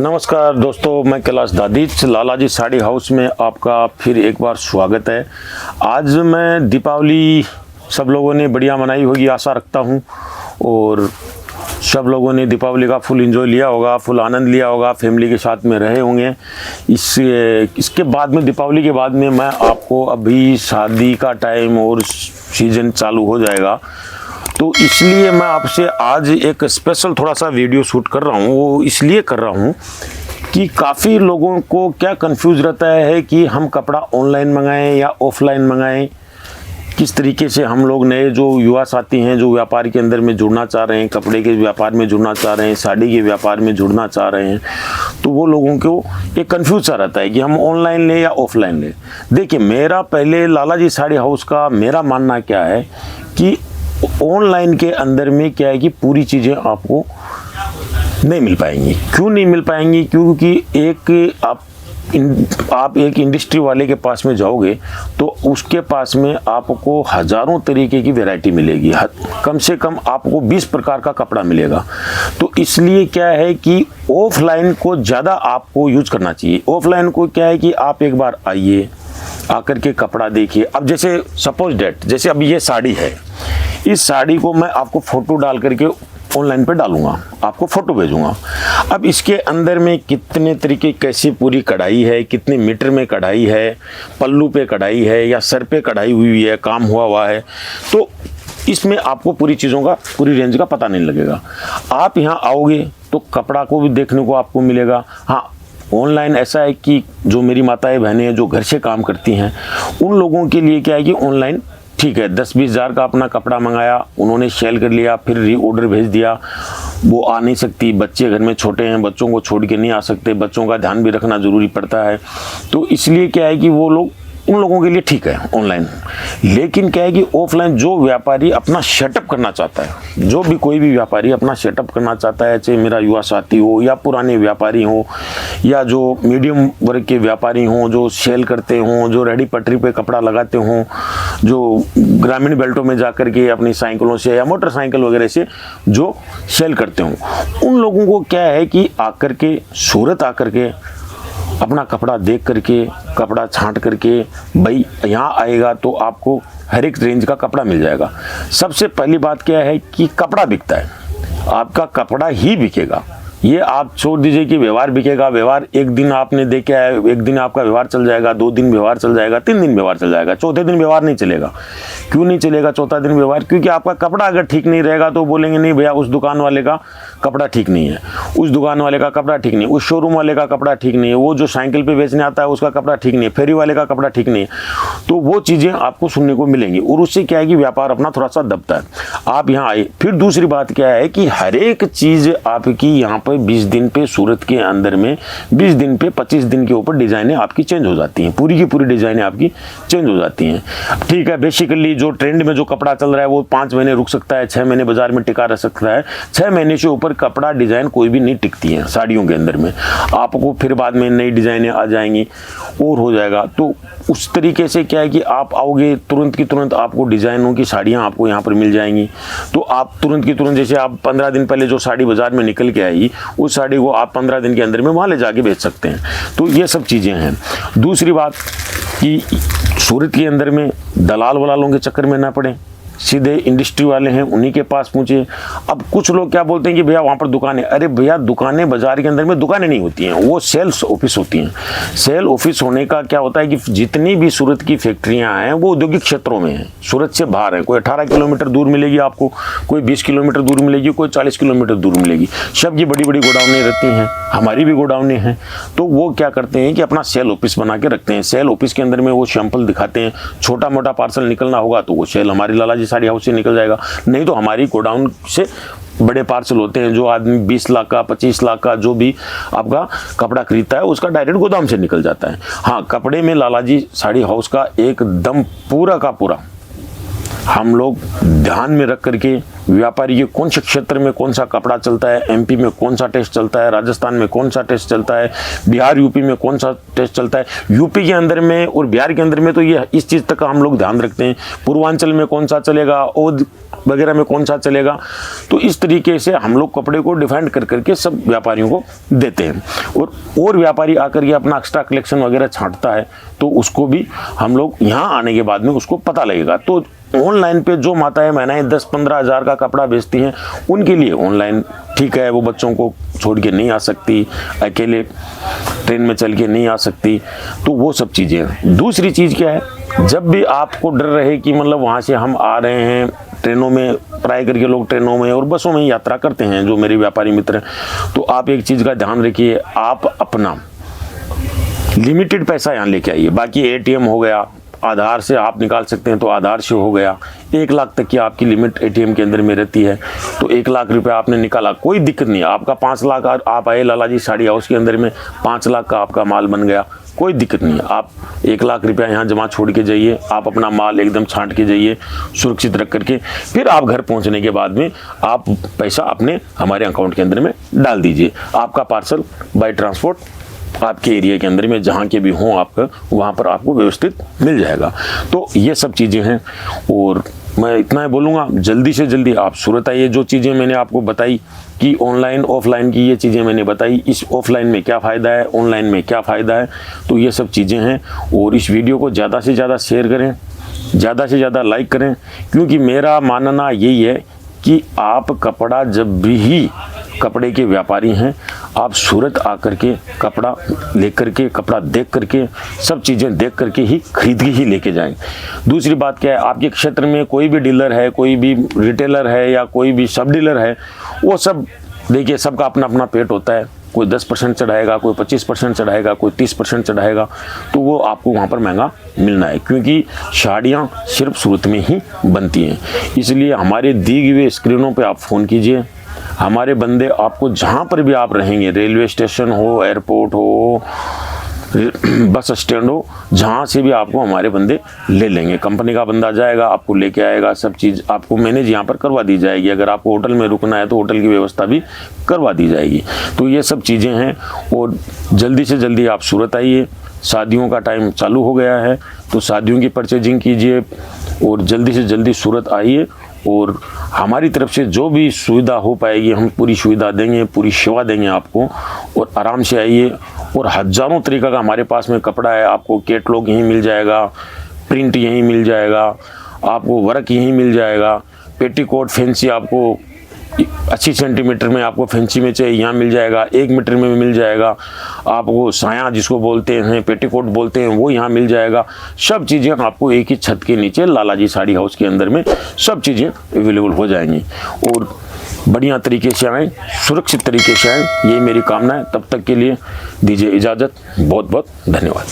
नमस्कार दोस्तों, मैं कैलाश दादीच लालाजी साड़ी हाउस में आपका फिर एक बार स्वागत है। आज मैं दीपावली सब लोगों ने बढ़िया मनाई होगी आशा रखता हूँ, और सब लोगों ने दीपावली का फुल एंजॉय लिया होगा, फुल आनंद लिया होगा, फैमिली के साथ में रहे होंगे। इसके बाद में दीपावली के बाद में मैं आपको अभी शादी का टाइम और सीज़न चालू हो जाएगा, तो इसलिए मैं आपसे आज एक स्पेशल थोड़ा सा वीडियो शूट कर रहा हूँ। वो इसलिए कर रहा हूँ कि काफ़ी लोगों को क्या कंफ्यूज रहता है कि हम कपड़ा ऑनलाइन मंगाएं या ऑफलाइन मंगाएं। किस तरीके से हम लोग नए जो युवा साथी हैं, जो व्यापार के अंदर में जुड़ना चाह रहे हैं, कपड़े के व्यापार में जुड़ना चाह रहे हैं, साड़ी के व्यापार में जुड़ना चाह रहे हैं, तो वो लोगों को एक कंफ्यूज सा रहता है कि हम ऑनलाइन लें या ऑफलाइन लें। देखिए, मेरा पहले लालाजी साड़ी हाउस का मेरा मानना क्या है कि ऑनलाइन के अंदर में क्या है कि पूरी चीज़ें आपको नहीं मिल पाएंगी। क्यों नहीं मिल पाएंगी? क्योंकि आप एक इंडस्ट्री वाले के पास में जाओगे तो उसके पास में आपको हज़ारों तरीके की वैरायटी मिलेगी, कम से कम आपको 20 प्रकार का कपड़ा मिलेगा। तो इसलिए क्या है कि ऑफलाइन को ज़्यादा आपको यूज करना चाहिए। ऑफलाइन को क्या है कि आप एक बार आइए, आकर के कपड़ा देखिए। अब जैसे सपोज डेट, जैसे अब ये साड़ी है, इस साड़ी को मैं आपको फ़ोटो डाल करके ऑनलाइन पे डालूंगा, आपको फ़ोटो भेजूंगा। अब इसके अंदर में कितने तरीके, कैसी पूरी कढ़ाई है, कितने मीटर में कढ़ाई है, पल्लू पे कढ़ाई है या सर पे कढ़ाई हुई है, काम हुआ है, तो इसमें आपको पूरी चीज़ों का, पूरी रेंज का पता नहीं लगेगा। आप यहाँ आओगे तो कपड़ा को भी देखने को आपको मिलेगा। हाँ, ऑनलाइन ऐसा है कि जो मेरी माताएं बहनें हैं जो घर से काम करती हैं, उन लोगों के लिए क्या है कि ऑनलाइन ठीक है, 10-20 हज़ार का अपना कपड़ा मंगाया, उन्होंने सेल कर लिया, फिर रीऑर्डर भेज दिया। वो आ नहीं सकती, बच्चे घर में छोटे हैं, बच्चों को छोड़ के नहीं आ सकते, बच्चों का ध्यान भी रखना ज़रूरी पड़ता है। तो इसलिए क्या है कि वो लोग, उन लोगों के लिए ठीक है ऑनलाइन। लेकिन क्या है कि ऑफलाइन जो व्यापारी अपना सेटअप करना चाहता है, जो भी कोई भी व्यापारी अपना सेटअप करना चाहता है, चाहे मेरा युवा साथी हो या पुराने व्यापारी हो या जो मीडियम वर्ग के व्यापारी हों, जो सेल करते हों, जो रेडी पटरी पे कपड़ा लगाते हों, जो ग्रामीण बेल्टों में जा कर के अपनी साइकिलों से या मोटरसाइकिल वगैरह से जो सेल करते हों, उन लोगों को क्या है कि आकर के सूरत आकर के अपना कपड़ा देख करके, कपड़ा छांट करके, भाई यहाँ आएगा तो आपको हर एक रेंज का कपड़ा मिल जाएगा। सबसे पहली बात क्या है कि कपड़ा बिकता है, आपका कपड़ा ही बिकेगा। ये आप छोड़ दीजिए कि व्यवहार बिकेगा। व्यवहार एक दिन आपने देखे है, एक दिन आपका व्यवहार चल जाएगा, 2 दिन व्यवहार चल जाएगा, 3 दिन व्यवहार चल जाएगा, चौथे दिन व्यवहार नहीं चलेगा। क्यों नहीं चलेगा चौथा दिन व्यवहार? क्योंकि आपका कपड़ा अगर ठीक नहीं रहेगा तो बोलेंगे नहीं भैया उस दुकान वाले का कपड़ा ठीक नहीं है, उस दुकान वाले का कपड़ा ठीक नहीं है, उस शोरूम वाले का कपड़ा ठीक नहीं है, वो जो साइकिल पे बेचने आता है उसका कपड़ा ठीक नहीं है, फेरी वाले का कपड़ा ठीक नहीं है। तो वो चीज़ें आपको सुनने को मिलेंगी और उससे क्या है कि व्यापार अपना थोड़ा सा दबता है। आप यहाँ आए। फिर दूसरी बात क्या है कि हर एक चीज़ आपकी यहाँ पर 20 दिन पे सूरत के अंदर में 20 दिन पे 25 दिन के ऊपर डिज़ाइनें आपकी चेंज हो जाती हैं, पूरी की पूरी डिज़ाइनें आपकी चेंज हो जाती हैं। ठीक है, बेसिकली जो ट्रेंड में जो कपड़ा चल रहा है वो 5 महीने रुक सकता है, 6 महीने बाजार में टिका रह सकता है। 6 महीने से ऊपर कपड़ा डिज़ाइन कोई भी नहीं टिकती है साड़ियों के अंदर में। आपको फिर बाद में नई डिज़ाइनें आ जाएंगी और हो जाएगा। तो उस तरीके से क्या है कि आप आओगे तुरंत की तुरंत आपको डिज़ाइनों की साड़ियाँ आपको यहाँ पर मिल जाएंगी। तो आप तुरंत की तुरंत, जैसे आप 15 दिन पहले जो साड़ी बाजार में निकल के आई, उस साड़ी को आप 15 दिन के अंदर में वहाँ ले जाके बेच सकते हैं। तो ये सब चीज़ें हैं। दूसरी बात कि सूरत के अंदर में दलाल वलालों के चक्कर में ना पड़े, सीधे इंडस्ट्री वाले हैं उन्हीं के पास पूछिए। अब कुछ लोग क्या बोलते हैं कि भैया वहाँ पर दुकानें, अरे भैया दुकानें बाजार के अंदर में दुकानें नहीं होती हैं, वो सेल्स ऑफिस होती हैं। सेल ऑफिस होने का क्या होता है कि जितनी भी सूरत की फैक्ट्रियाँ हैं वो औद्योगिक क्षेत्रों में हैं, सूरत से बाहर है। कोई 18 किलोमीटर दूर मिलेगी आपको, कोई 20 किलोमीटर दूर मिलेगी, कोई 40 किलोमीटर दूर मिलेगी। सबकी बड़ी बड़ी गोडाउनें रहती हैं, हमारी भी गोडाउनें हैं। तो वो क्या करते हैं कि अपना सेल ऑफिस बना के रखते हैं। सेल ऑफिस के अंदर में वो सैंपल दिखाते हैं। छोटा मोटा पार्सल निकलना होगा तो वो सेल हमारी लालाजी साड़ी हाउस से निकल जाएगा, नहीं तो हमारी गोडाउन से बड़े पार्सल होते हैं। जो आदमी 20 लाख का, 25 लाख का जो भी आपका कपड़ा खरीदता है उसका डायरेक्ट गोदाम से निकल जाता है। हाँ, कपड़े में लालाजी साड़ी हाउस का एकदम पूरा का पूरा हम लोग ध्यान में रख करके व्यापारी के कौन से क्षेत्र में कौन सा कपड़ा चलता है, एमपी में कौन सा टेस्ट चलता है, राजस्थान में कौन सा टेस्ट चलता है, बिहार यूपी में कौन सा टेस्ट चलता है, यूपी के अंदर में और बिहार के अंदर में तो ये इस चीज़ तक का हम लोग ध्यान रखते हैं, पूर्वांचल में कौन सा चलेगा, ओद वगैरह में कौन सा चलेगा। तो इस तरीके से हम लोग कपड़े को डिफाइन कर करके सब व्यापारियों को देते हैं। और व्यापारी आकर के अपना एक्स्ट्रा कलेक्शन वगैरह छांटता है तो उसको भी हम लोग यहाँ आने के बाद में उसको पता लगेगा। तो ऑनलाइन पे जो माताएं महिलाएं 10-15 हज़ार का कपड़ा बेचती हैं उनके लिए ऑनलाइन ठीक है, वो बच्चों को छोड़ के नहीं आ सकती, अकेले ट्रेन में चल के नहीं आ सकती, तो वो सब चीज़ें हैं। दूसरी चीज़ क्या है, जब भी आपको डर रहे कि मतलब वहाँ से हम आ रहे हैं ट्रेनों में, प्राय करके लोग ट्रेनों में और बसों में यात्रा करते हैं जो मेरे व्यापारी मित्र हैं, तो आप एक चीज़ का ध्यान रखिए, आप अपना लिमिटेड पैसा यहाँ लेके आइए। बाकी एटीएम हो गया, आधार से आप निकाल सकते हैं तो आधार से हो गया, 1 लाख तक की आपकी लिमिट एटीएम के अंदर में रहती है, तो 1 लाख रुपए आपने निकाला, कोई दिक्कत नहीं। आपका 5 लाख आप आए लालाजी साड़ी हाउस के अंदर में, 5 लाख का आपका माल बन गया, कोई दिक्कत नहीं है। आप 1 लाख रुपया यहाँ जमा छोड़ के जाइए, आप अपना माल एकदम छांट के जाइए सुरक्षित रख करके, फिर आप घर पहुँचने के बाद में आप पैसा अपने हमारे अकाउंट के अंदर में डाल दीजिए। आपका पार्सल बाय ट्रांसपोर्ट आपके एरिया के अंदर में जहाँ के भी हों आपका, वहाँ पर आपको व्यवस्थित मिल जाएगा। तो ये सब चीज़ें हैं और मैं इतना ही बोलूँगा, जल्दी से जल्दी आप सूरत आइए। जो चीज़ें मैंने आपको बताई कि ऑनलाइन ऑफलाइन की, ये चीज़ें मैंने बताई, इस ऑफलाइन में क्या फ़ायदा है, ऑनलाइन में क्या फ़ायदा है, तो ये सब चीज़ें हैं। और इस वीडियो को ज़्यादा से ज़्यादा शेयर करें, ज़्यादा से ज़्यादा लाइक करें, क्योंकि मेरा मानना यही है कि आप कपड़ा जब भी कपड़े के व्यापारी हैं, आप सूरत आकर के कपड़ा लेकर के, कपड़ा देख करके, सब चीज़ें देख करके ही खरीद के ही लेके जाएं। दूसरी बात क्या है, आपके क्षेत्र में कोई भी डीलर है, कोई भी रिटेलर है या कोई भी सब डीलर है, वो सब देखिए सबका अपना अपना पेट होता है। कोई 10% चढ़ाएगा, कोई 25% चढ़ाएगा, कोई 30% चढ़ाएगा, तो वो आपको वहाँ पर महंगा मिलना है, क्योंकि साड़ियाँ सिर्फ सूरत में ही बनती हैं। इसलिए हमारे दिए हुए स्क्रीनों पे आप फ़ोन कीजिए, हमारे बंदे आपको जहाँ पर भी आप रहेंगे, रेलवे स्टेशन हो, एयरपोर्ट हो, बस स्टैंड हो, जहाँ से भी आपको हमारे बंदे ले लेंगे। कंपनी का बंदा जाएगा, आपको लेके आएगा, सब चीज़ आपको मैनेज यहाँ पर करवा दी जाएगी। अगर आपको होटल में रुकना है तो होटल की व्यवस्था भी करवा दी जाएगी। तो ये सब चीज़ें हैं और जल्दी से जल्दी आप सूरत आइए। शादियों का टाइम चालू हो गया है, तो शादियों की परचेजिंग कीजिए और जल्दी से जल्दी सूरत आइए। और हमारी तरफ से जो भी सुविधा हो पाएगी हम पूरी सुविधा देंगे, पूरी सेवा देंगे आपको, और आराम से आइए। और हज़ारों तरीक़ा का हमारे पास में कपड़ा है, आपको कैटलॉग यहीं मिल जाएगा, प्रिंट यहीं मिल जाएगा, आपको वर्क यहीं मिल जाएगा, पेटीकोट फैंसी आपको 80 सेंटीमीटर में आपको फैंसी में चाहिए यहाँ मिल जाएगा, 1 मीटर में मिल जाएगा, आपको साया जिसको बोलते हैं, पेटीकोट बोलते हैं, वो यहाँ मिल जाएगा। सब चीज़ें आपको एक ही छत के नीचे लालाजी साड़ी हाउस के अंदर में सब चीज़ें अवेलेबल हो जाएंगी। और बढ़िया तरीके से आएँ, सुरक्षित तरीके से आएँ, ये मेरी कामना है। तब तक के लिए दीजिए इजाज़त। बहुत बहुत धन्यवाद।